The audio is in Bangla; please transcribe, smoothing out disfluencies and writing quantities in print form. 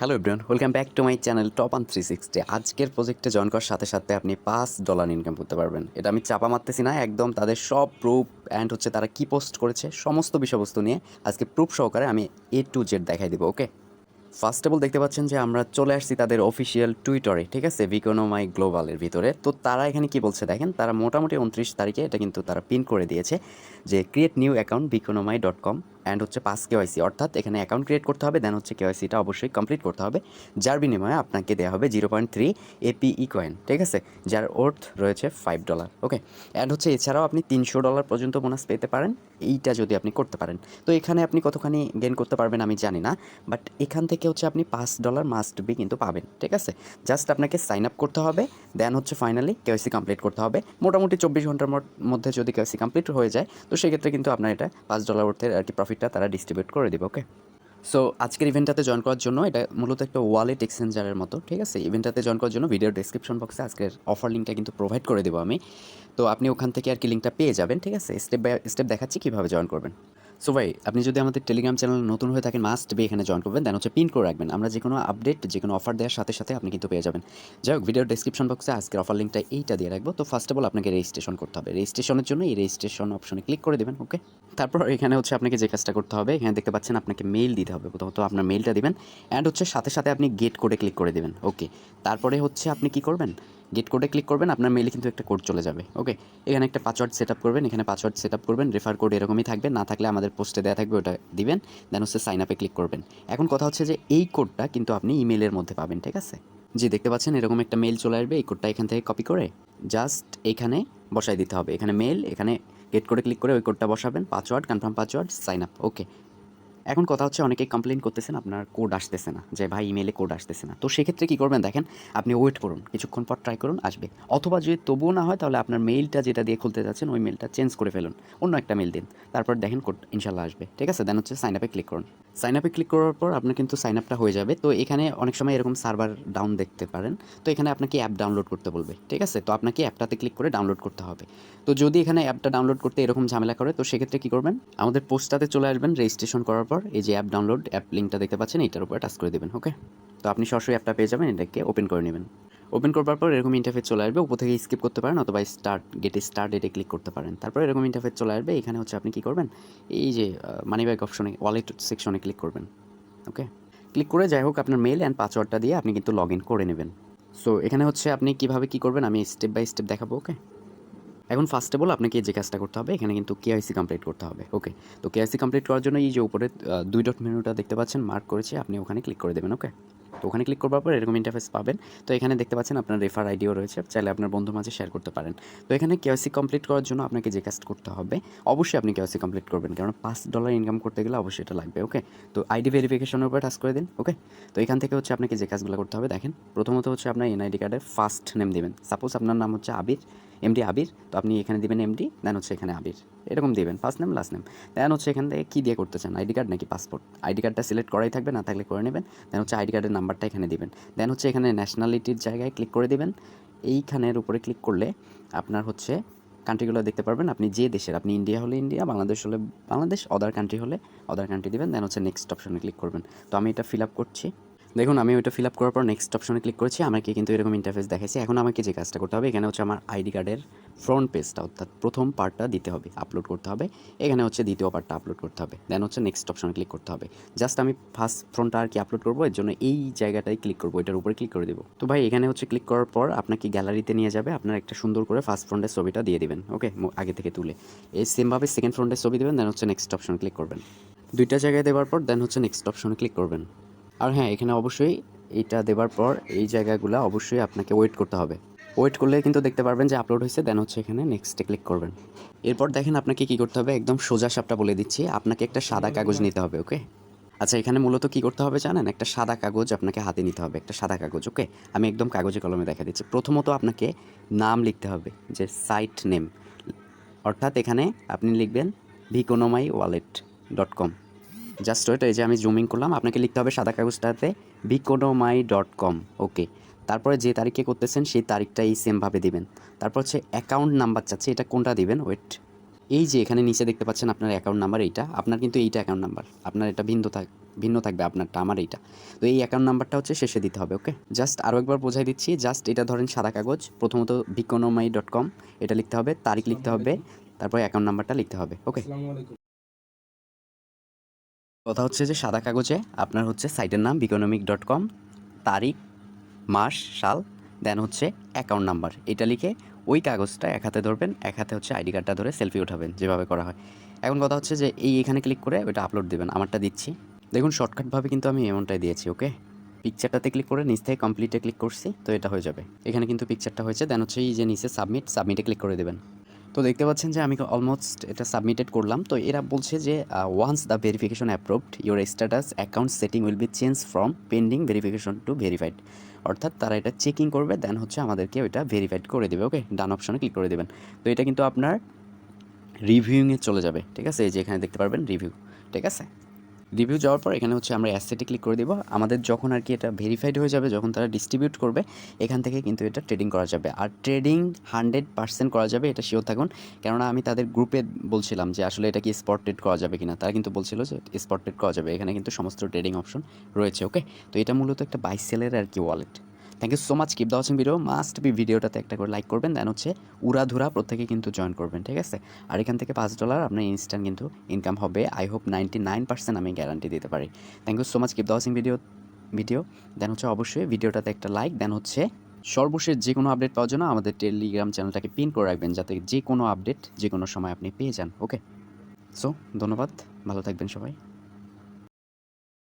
Hello everyone, welcome back to my channel top on 360। আজকের প্রজেক্টে জয়েন করার সাথে সাথে আপনি $5 ইনকাম করতে পারবেন। এটা আমি চাপা মারতেছি না, একদম তাদের সব প্রুফ অ্যান্ড তারা কি পোস্ট করেছে সমস্ত বিষয়বস্তু নিয়ে আজকে প্রুফ সহকারে আমি A to Z দেখাই দেবো। ওকে, ফার্স্ট অফ অল দেখতে পাচ্ছেন যে আমরা চলে আসছি তাদের অফিসিয়াল টুইটারে, ঠিক আছে, বিকোনোমাই গ্লোবালের ভিতরে। তো তারা এখানে কি বলছে দেখেন, তারা মোটামুটি 29 তারিখে এটা কিন্তু তারা পিন করে দিয়েছে যে create new account biconomy.com and pass KYC, অর্থাৎ এখানে অ্যাকাউন্ট ক্রিয়েট করতে হবে, দেন কেওয়াইসিটা অবশ্যই কমপ্লিট করতে হবে, যার বিনিময়ে আপনাকে দেওয়া হবে 0.3 APE কয়েন, ঠিক আছে, যার ওর্থ রয়েছে $5। ওকে, অ্যান্ড এছাড়াও আপনি $300 পর্যন্ত বোনাস পেতে পারেন এইটা যদি আপনি করতে পারেন। তো এখানে আপনি কতখানি গেইন করতে পারবেন আমি জানি না, বাট এখান থেকে আপনি $5 মাস্ট বি কিন্তু পাবেন, ঠিক আছে। জাস্ট আপনাকে সাইন আপ করতে হবে, দেন ফাইনালি কেওয়াইসি কমপ্লিট করতে হবে। মোটামুটি 24 ঘন্টার মধ্যে যদি কেওয়াইসি কমপ্লিট হয়ে যায় তো সেক্ষেত্রে কিন্তু আপনার এটা $5 অর্থের প্রফিটটা তারা ডিস্ট্রিবিউট করে দেবে। ওকে, সো আজকের ইভেন্টটাতে জয়েন করার জন্য এটা মূলত একটা ওয়ালেট এক্সচেঞ্জারের মতো, ঠিক আছে। ইভেন্টটাতে জয়েন করার জন্য ভিডিও ডেসক্রিপশন বক্সে আজকের অফার লিঙ্কটা কিন্তু প্রোভাইড করে দেবো আমি। তো আপনি ওখান থেকে লিঙ্কটা পেয়ে যাবেন, ঠিক আছে। স্টেপ বাই স্টেপ দেখাচ্ছি কীভাবে জয়েন করবেন। সো ভাই, আপনি যদি আমাদের টেলিগ্রাম চ্যানেল নতুন হয়ে থাকেন মাস্ট বি এখানে জয়েন করবেন, দেন পিন করে রাখবেন। আমরা যে কোনো আপডেট, যে কোনো অফার দেওয়ার সাথে সাথে আপনি কিন্তু পেয়ে যাবেন। যাই হোক, ভিডিওর ডেসক্রিপশন বক্সে আজকের অফার লিঙ্কটা এইটা দিয়ে রাখবো। তো ফার্স্ট অফ অল আপনাকে রেজিস্ট্রেশন করতে হবে। রেজিস্ট্রেশনের জন্য এই রেজিস্ট্রেশন অপশনে ক্লিক করে দেবেন। ওকে, তারপর এখানে আপনাকে যে কাজটা করতে হবে, এখানে দেখতে পাচ্ছেন আপনাকে মেইল দিতে হবে। প্রথমত আপনার মেইলটা দিবেন অ্যান্ড সাথে সাথে আপনি গেট কোডে ক্লিক করে দেবেন। ওকে, তারপরে আপনি কি করবেন, গেট কোডে ক্লিক করবেন, আপনার মেইলে কিন্তু একটা কোড চলে যাবে। ওকে, এখানে একটা পাসওয়ার্ড সেট আপ করবেন, এখানে পাসওয়ার্ড সেট আপ করবেন, রেফার কোড এরকমই থাকবে, না থাকলে আমাদের পোস্টে দেওয়া থাকবে, ওটা দিবেন, দেন সাইন আপে ক্লিক করবেন। এখন কথা যে এই কোডটা কিন্তু আপনি ইমেলের মধ্যে পাবেন, ঠিক আছে। জি, দেখতে পাচ্ছেন এরকম একটা মেইল চলে আসবে। এই কোডটা এখান থেকে কপি করে জাস্ট এখানে বসাই দিতে হবে। এখানে মেইল, এখানে গেট কোডে ক্লিক করে ওই কোডটা বসাবেন, password, confirm password, sign up. Okay, এখন কথা অনেকেই কমপ্লেন করতেছেন আপনার কোড আসতেছে না, যে ভাই ইমেলে কোড আসতেছে না। তো সেক্ষেত্রে কী করবেন দেখেন, আপনি ওয়েট করুন, কিছুক্ষণ পর ট্রাই করুন, আসবে। অথবা যদি তবুও না হয় তাহলে আপনার মেইলটা যেটা দিয়ে খুলতে যাচ্ছেন ওই মেইলটা চেঞ্জ করে ফেলুন, অন্য একটা মেইল দিন, তারপর দেখেন কোড ইনশাল্লাহ আসবে, ঠিক আছে। দেন সাইন আপে ক্লিক করুন। সাইন আপে ক্লিক করার পর আপনার কিন্তু সাইন আপটা হয়ে যাবে। তো এখানে অনেক সময় এরকম সার্ভার ডাউন দেখতে পারেন, তো এখানে আপনাকে অ্যাপ ডাউনলোড করতে বলবে, ঠিক আছে। তো আপনাকে অ্যাপটাতে ক্লিক করে ডাউনলোড করতে হবে। তো যদি এখানে অ্যাপটা ডাউনলোড করতে এরকম ঝামেলা করে, তো সেক্ষেত্রে কী করবেন, আমাদের পোস্টটাতে চলে আসবেন, রেজিস্ট্রেশন করার পর এই যে অ্যাপ ডাউনলোড অ্যাপ লিঙ্কটা দেখতে পাচ্ছেন, এটার উপরে টাচ করে দেবেন। ওকে, তো আপনি সরাসরি অ্যাপটা পেয়ে যাবেন, এটাকে ওপেন করে নেবেন। ওপেন করবার পর এরকম ইন্টারফেস চলে আসবে, উপর থেকে স্কিপ করতে পারেন অথবা স্টার্ট এটে ক্লিক করতে পারেন। তারপর এরকম ইন্টারফেস চলে আসবে, এখানে আপনি কী করবেন, এই যে মানি ব্যাক অপশনে, ওয়ালেট সেকশনে ক্লিক করবেন। ওকে, ক্লিক করে যাই হোক আপনার মেল অ্যান্ড পাসওয়ার্ডটা দিয়ে আপনি কিন্তু লগ ইন করে নেবেন। সো এখানে আপনি কীভাবে কী করবেন আমি স্টেপ বাই স্টেপ দেখাবো। ওকে, এখন ফার্স্ট অফ অল আপনাকে যে কাজটা করতে হবে, এখানে কিন্তু কেওয়াইসি কমপ্লিট করতে হবে। ওকে, তো কেওয়াইসি কমপ্লিট করার জন্য এই যে উপরে 2 ডট মেনুটা দেখতে পাচ্ছেন মার্ক করেছে, আপনি ওখানে ক্লিক করে দেবেন। ওকে, তো ওখানে ক্লিক করবার পর এরকম ইন্টারফেস পাবেন। তো এখানে দেখতে পাচ্ছেন আপনার রেফার আইডিও রয়েছে, চাইলে আপনার বন্ধুর মাঝে শেয়ার করতে পারেন। তো এখানে কেওয়াইসি কমপ্লিট করার জন্য আপনাকে যে কাজ করতে হবে, অবশ্যই আপনি কেওয়াইসি কমপ্লিট করবেন, কারণ $5 ইনকাম করতে গেলে অবশ্যই এটা লাগবে। ওকে, তো আইডি ভেরিফিকেশনের উপরে টাচ করে দিন। ওকে, তো এখান থেকে আপনাকে যে কাজগুলো করতে হবে দেখেন, প্রথমত আপনার এনআইডি কার্ডের ফার্স্ট নেম দেবেন। সাপোজ আপনার নাম আবির, এমডি আবির, তো আপনি এখানে দিবেন এমডি, দেন এখানে আবির, এরকম দিবেন ফার্স্ট নেম লাস্ট নেম। দেন এখান থেকে কী দিয়ে করতে চান, আইডি কার্ড নাকি পাসপোর্ট, আইডি কার্ডটা সিলেক্ট করাই থাকবে, না থাকলে করে নেবেন। দেন আইডি কার্ডের নাম্বারটা এখানে দিবেন। দেন এখানে ন্যাশনালিটির জায়গায় ক্লিক করে দিবেন। এইখানের উপরে ক্লিক করলে আপনার কান্ট্রিগুলো দেখতে পারবেন, আপনি যে দেশের, আপনি ইন্ডিয়া হলে ইন্ডিয়া, বাংলাদেশ হলে বাংলাদেশ, অদার কান্ট্রি হলে অদার কান্ট্রি দিবেন। দেন নেক্সট অপশনে ক্লিক করবেন। তো আমি এটা ফিল আপ করছি, দেখুন আমি ওইটা ফিল আপ করার পর নেক্সট অপশনে ক্লিক করেছি, আমাকে কিন্তু এরকম ইন্টারফেস দেখাইছে। এখন আমাকে যে কাজটা করতে হবে, এখানে আমার আইডি কার্ডের ফ্রন্ট পেজটা, অর্থাৎ প্রথম পার্টটা দিতে হবে, আপলোড করতে হবে। এখানে দ্বিতীয় পার্টটা আপলোড করতে হবে। দেন নেক্সট অপশনে ক্লিক করতে হবে। জাস্ট আমি ফার্স্ট ফ্রন্টটা আপলোড করবো, এর জন্য এই জায়গাটায় ক্লিক করবো, এটার উপরে ক্লিক করে দেবো। তো ভাই এখানে ক্লিক করার পর আপনাকে গ্যালারিতে নিয়ে যাবে, আপনার একটা সুন্দর করে ফার্স্ট ফ্রন্টের ছবিটা দিয়ে দিবেন। ওকে, আগে থেকে তুলে এই সেমভাবে সেকেন্ড ফ্রন্টের ছবি দেবেন। দেন নেক্সট অপশনে ক্লিক করবেন। দুইটা জায়গায় দেওয়ার পর দেন নেক্সট অপশনে ক্লিক করবেন। আর হ্যাঁ, এখানে অবশ্যই এইটা দেওয়ার পর এই জায়গাগুলো অবশ্যই আপনাকে ওয়েট করতে হবে। ওয়েট করলে কিন্তু দেখতে পারবেন যে আপলোড হয়েছে। দেন এখানে নেক্সটে ক্লিক করবেন। এরপর দেখেন আপনাকে কী করতে হবে, একদম সোজা সাপটা বলে দিচ্ছি, আপনাকে একটা সাদা কাগজ নিতে হবে। ওকে, আচ্ছা এখানে মূলত কী করতে হবে জানেন, একটা সাদা কাগজ আপনাকে হাতে নিতে হবে, একটা সাদা কাগজ। ওকে, আমি একদম কাগজে কলমে দেখা দিচ্ছি। প্রথমত আপনাকে নাম লিখতে হবে, যে সাইট নেম, অর্থাৎ এখানে আপনি লিখবেন biconomy.com। জাস্ট ওইটা, এই যে আমি জুমিং করলাম, আপনাকে লিখতে হবে সাদা কাগজটাতে biconomy.com। ওকে, তারপরে যে তারিখে করতেছেন সেই তারিখটা এই সেমভাবে দিবেন। তারপর অ্যাকাউন্ট নাম্বার চাচ্ছে, এটা কোনটা দিবেন, এই যে এখানে নিচে দেখতে পাচ্ছেন আপনার অ্যাকাউন্ট নাম্বার, এইটা আপনার কিন্তু এইটা অ্যাকাউন্ট নাম্বার, আপনার এটা ভিন্ন ভিন্ন থাকবে আপনারটা, আমার এইটা। তো এই অ্যাকাউন্ট নাম্বারটা হচ্ছে শেষে দিতে হবে। ওকে, জাস্ট আরও একবার বোঝাই দিচ্ছি। জাস্ট এটা ধরেন সাদা কাগজ, প্রথমত biconomy.com এটা লিখতে হবে, তারিখ লিখতে হবে, তারপর অ্যাকাউন্ট নাম্বারটা লিখতে হবে। ওকে, কথা হচ্ছে যে সাদা কাগজে আপনার হচ্ছে সাইটের নাম biconomic.com, তারিখ, মাস, সাল, দেন হচ্ছে অ্যাকাউন্ট নাম্বার, এটা লিখে ওই কাগজটা এক হাতে ধরবেন, এক হাতে হচ্ছে আইডি কার্ডটা ধরে সেলফি উঠাবেন, যেভাবে করা হয়। এখন কথা হচ্ছে যে এখানে ক্লিক করে ওইটা আপলোড দেবেন। আমারটা দিচ্ছি, দেখুন শর্টকাটভাবে কিন্তু আমি এমনটাই দিয়েছি। ওকে, পিকচারটাতে ক্লিক করে নিচ থেকে কমপ্লিটে ক্লিক করছি, তো এটা হয়ে যাবে। এখানে কিন্তু পিকচারটা হয়েছে, দেন হচ্ছে এই যে নিচে সাবমিটে ক্লিক করে দেবেন। তো দেখতে পাচ্ছেন যে আমি অলমোস্ট এটা সাবমিটেড করলাম। তো এরা বলছে যে once the verification approved your status account setting will be change from pending verification to verified. অর্থাৎ তারা এটা চেকিং করবে, দেন হচ্ছে আমাদেরকে ওইটা ভেরিফাইড করে দেবে। ওকে, ডান অপশনে ক্লিক করে দেবেন। তো এটা কিন্তু আপনার রিভিউইংয়ে চলে যাবে। ঠিক আছে, এই যে এখানে দেখতে পারবেন রিভিউ। ঠিক আছে, রিভিউ যাওয়ার পর এখানে হচ্ছে আমরা অ্যাসেটে ক্লিক করে দিব। আমাদের যখন আর কি এটা ভেরিফাইড হয়ে যাবে, যখন তারা ডিস্ট্রিবিউট করবে, এখান থেকে কিন্তু এটা ট্রেডিং করা যাবে। আর ট্রেডিং 100% করা যাবে, এটা শিওর থাকুন। কেননা আমি তাদের গ্রুপে বলছিলাম যে আসলে এটা কি স্পট ট্রেড করা যাবে কিনা, তারা কিন্তু বলছিল যে স্পট ট্রেড করা যাবে। এখানে কিন্তু সমস্ত ট্রেডিং অপশন রয়েছে। ওকে, তো এটা মূলত একটা বাই সেলের আর কি wallet. Thank you so much, keep the watching video. Must be ভিডিওটাতে একটা করে লাইক করবেন, দেন হচ্ছে উড়াধুরা প্রত্যেকে কিন্তু জয়েন করবেন। ঠিক আছে, আর এখান থেকে $5 আপনার ইনস্ট্যান্ট কিন্তু ইনকাম হবে। আই হোপ 99% আমি গ্যারান্টি দিতে পারি। Thank you so much, keep the watching video. Then হচ্ছে অবশ্যই ভিডিওটাতে একটা লাইক, দেন হচ্ছে সর্বশেষ যে কোনো আপডেট পাওয়ার জন্য আমাদের টেলিগ্রাম চ্যানেলটাকে পিন করে রাখবেন, যাতে যে কোনো আপডেট যে কোনো সময় আপনি পেয়ে যান। ওকে, সো ধন্যবাদ, ভালো থাকবেন সবাই।